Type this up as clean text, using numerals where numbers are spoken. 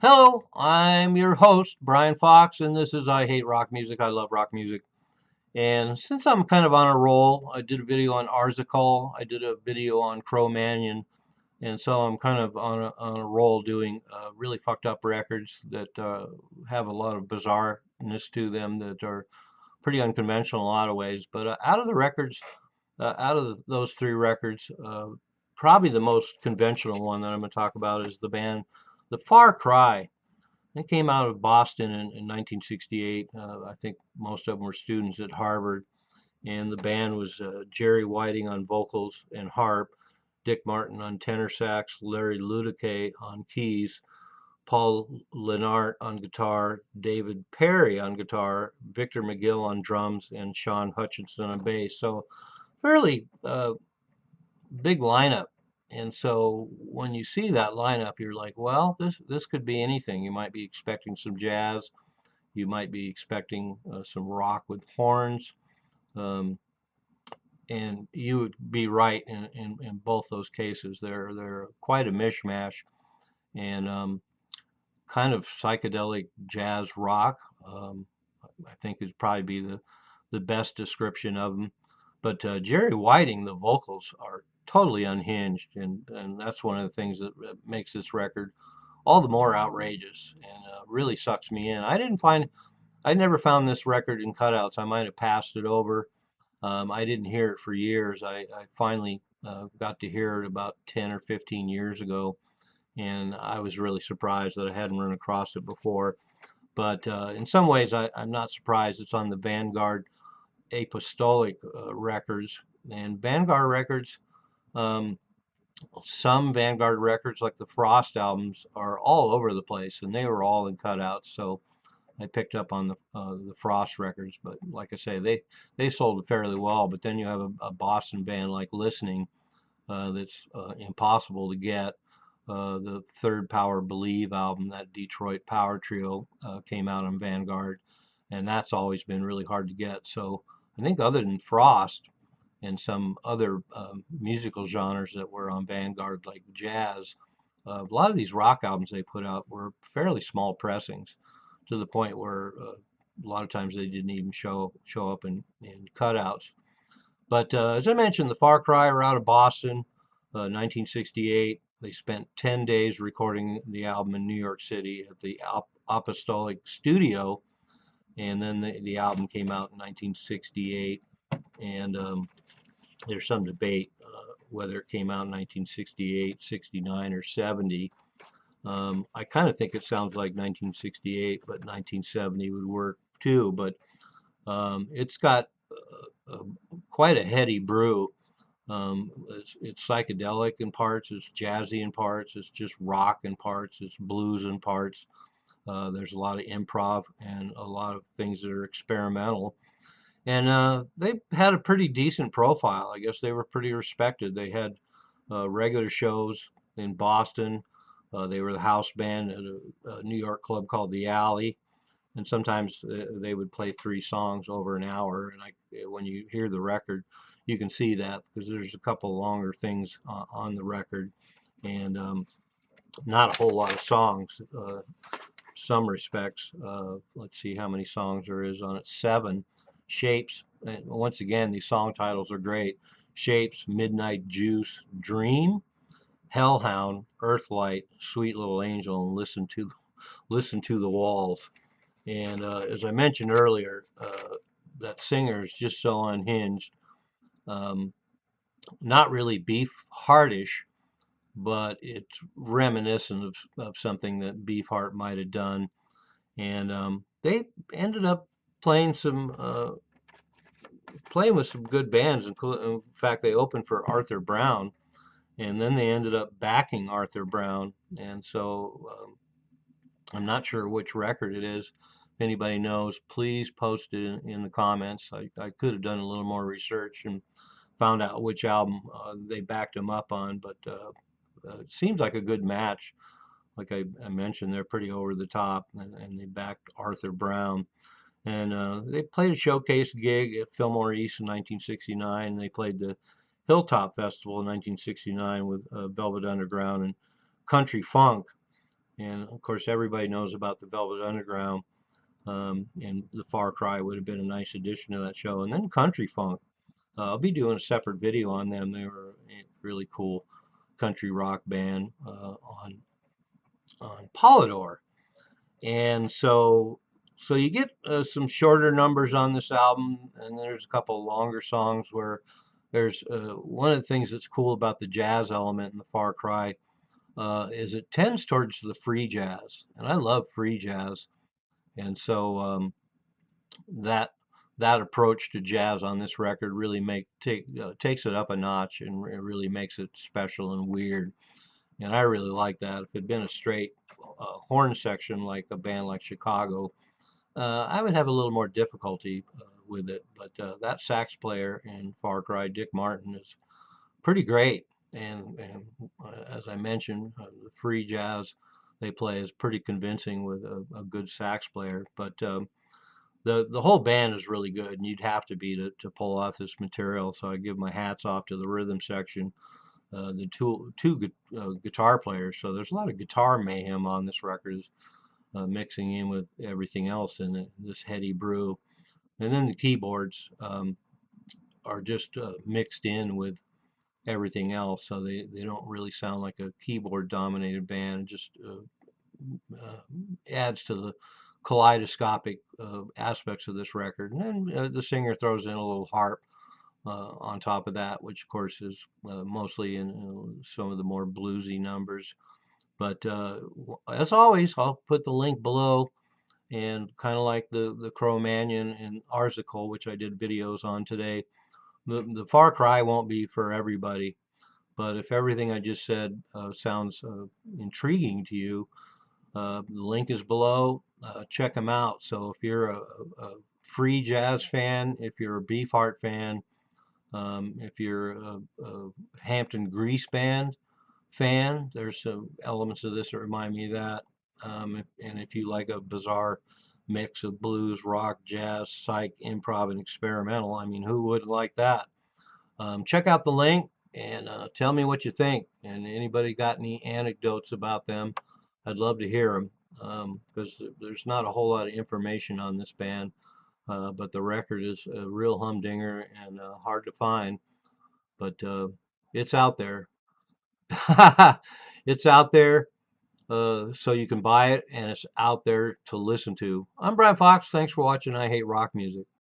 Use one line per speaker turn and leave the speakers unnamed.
Hello, I'm your host, Brian Fox, and this is I Hate Rock Music. I love rock music. And since I'm kind of on a roll, I did a video on Arzical, I did a video on Cro-Magnon, and so I'm kind of on a roll doing really fucked up records that have a lot of bizarreness to them that are pretty unconventional in a lot of ways. But out of the records, those three records, probably the most conventional one that I'm going to talk about is the band The Far Cry. They came out of Boston in 1968. I think most of them were students at Harvard, and the band was Jerry Whiting on vocals and harp, Dick Martin on tenor sax, Larry Ludique on keys, Paul Lennart on guitar, David Perry on guitar, Victor McGill on drums, and Sean Hutchinson on bass. So fairly big lineup. And so when you see that lineup, you're like, well, this could be anything. You might be expecting some jazz, you might be expecting some rock with horns, um, and you would be right in both those cases. They're quite a mishmash and kind of psychedelic jazz rock. Um, I think is probably be the best description of them. But Jerry Whiting, the vocals are totally unhinged, and that's one of the things that makes this record all the more outrageous and really sucks me in. I never found this record in cutouts. I might have passed it over. I didn't hear it for years. I finally got to hear it about 10 or 15 years ago, and I was really surprised that I hadn't run across it before. But in some ways, I'm not surprised. It's on the Vanguard Apostolic records, and Vanguard records. Um, some Vanguard records, like the Frost albums, are all over the place, and they were all in cutouts. So I picked up on the Frost records, but like I say, they sold fairly well. But then you have a Boston band like Listening that's impossible to get. The Third Power Believe album, that Detroit power trio, came out on Vanguard, and that's always been really hard to get. So I think other than Frost and some other musical genres that were on Vanguard, like jazz, a lot of these rock albums they put out were fairly small pressings to the point where a lot of times they didn't even show up in cutouts. But as I mentioned, the Far Cry were out of Boston, 1968. They spent 10 days recording the album in New York City at the Apostolic Studio, and then the album came out in 1968. And there's some debate whether it came out in 1968, 69, or 70. I kind of think it sounds like 1968, but 1970 would work too. But it's got quite a heady brew. It's psychedelic in parts, it's jazzy in parts, it's just rock in parts, it's blues in parts. There's a lot of improv and a lot of things that are experimental. And they had a pretty decent profile. I guess they were pretty respected. They had regular shows in Boston. They were the house band at a New York club called the Alley, and sometimes they would play three songs over an hour. And when you hear the record, you can see that because there's a couple longer things on the record, and not a whole lot of songs. Some respects. Let's see how many songs there is on it. Seven. Shapes. And once again, these song titles are great. Shapes, Midnight Juice, Dream, Hellhound, Earthlight, Sweet Little Angel, and Listen to the Walls. And as I mentioned earlier, that singer is just so unhinged. Um, Not really beef heartish, but it's reminiscent of something that Beefheart might have done. And they ended up playing some playing with some good bands. In fact, they opened for Arthur Brown, and then they ended up backing Arthur Brown. And so I'm not sure which record it is. If anybody knows, please post it in the comments. I could have done a little more research and found out which album they backed him up on, but it seems like a good match. Like I mentioned, they're pretty over the top, and they backed Arthur Brown. And they played a showcase gig at Fillmore East in 1969. They played the Hilltop Festival in 1969 with Velvet Underground and Country Funk. And of course, everybody knows about the Velvet Underground, and the Far Cry would have been a nice addition to that show. And then country funk. I'll be doing a separate video on them. They were a really cool country rock band on Polydor. And so you get some shorter numbers on this album, and there's a couple of longer songs where there's one of the things that's cool about the jazz element in the Far Cry is it tends towards the free jazz, and I love free jazz, and so that that approach to jazz on this record really takes it up a notch and it really makes it special and weird. And I really like that. If it had been a straight horn section like a band like Chicago, I would have a little more difficulty with it. But that sax player in Far Cry, Dick Martin, is pretty great. And as I mentioned, the free jazz they play is pretty convincing with a good sax player. But the whole band is really good, and you'd have to be to pull off this material. So I give my hats off to the rhythm section, the guitar players. So there's a lot of guitar mayhem on this record, mixing in with everything else in this heady brew. And then the keyboards are just mixed in with everything else, so they don't really sound like a keyboard dominated band. It just adds to the kaleidoscopic aspects of this record. And then the singer throws in a little harp on top of that, which of course is mostly in some of the more bluesy numbers. But as always, I'll put the link below, and kind of like the Cro-Magnon and Arsicle, which I did videos on today, the Far Cry won't be for everybody. But if everything I just said sounds intriguing to you, the link is below. Check them out. So if you're a free jazz fan, if you're a Beefheart fan, if you're a Hampton Grease Band fan, there's some elements of this that remind me of that. And if you like a bizarre mix of blues, rock, jazz, psych, improv, and experimental, I mean, who wouldn't like that? Check out the link and tell me what you think. And anybody got any anecdotes about them? I'd love to hear them, because there's not a whole lot of information on this band, but the record is a real humdinger and hard to find. But it's out there. It's out there, so you can buy it, and it's out there to listen to. I'm Brian Fox. Thanks for watching I Hate Rock Music.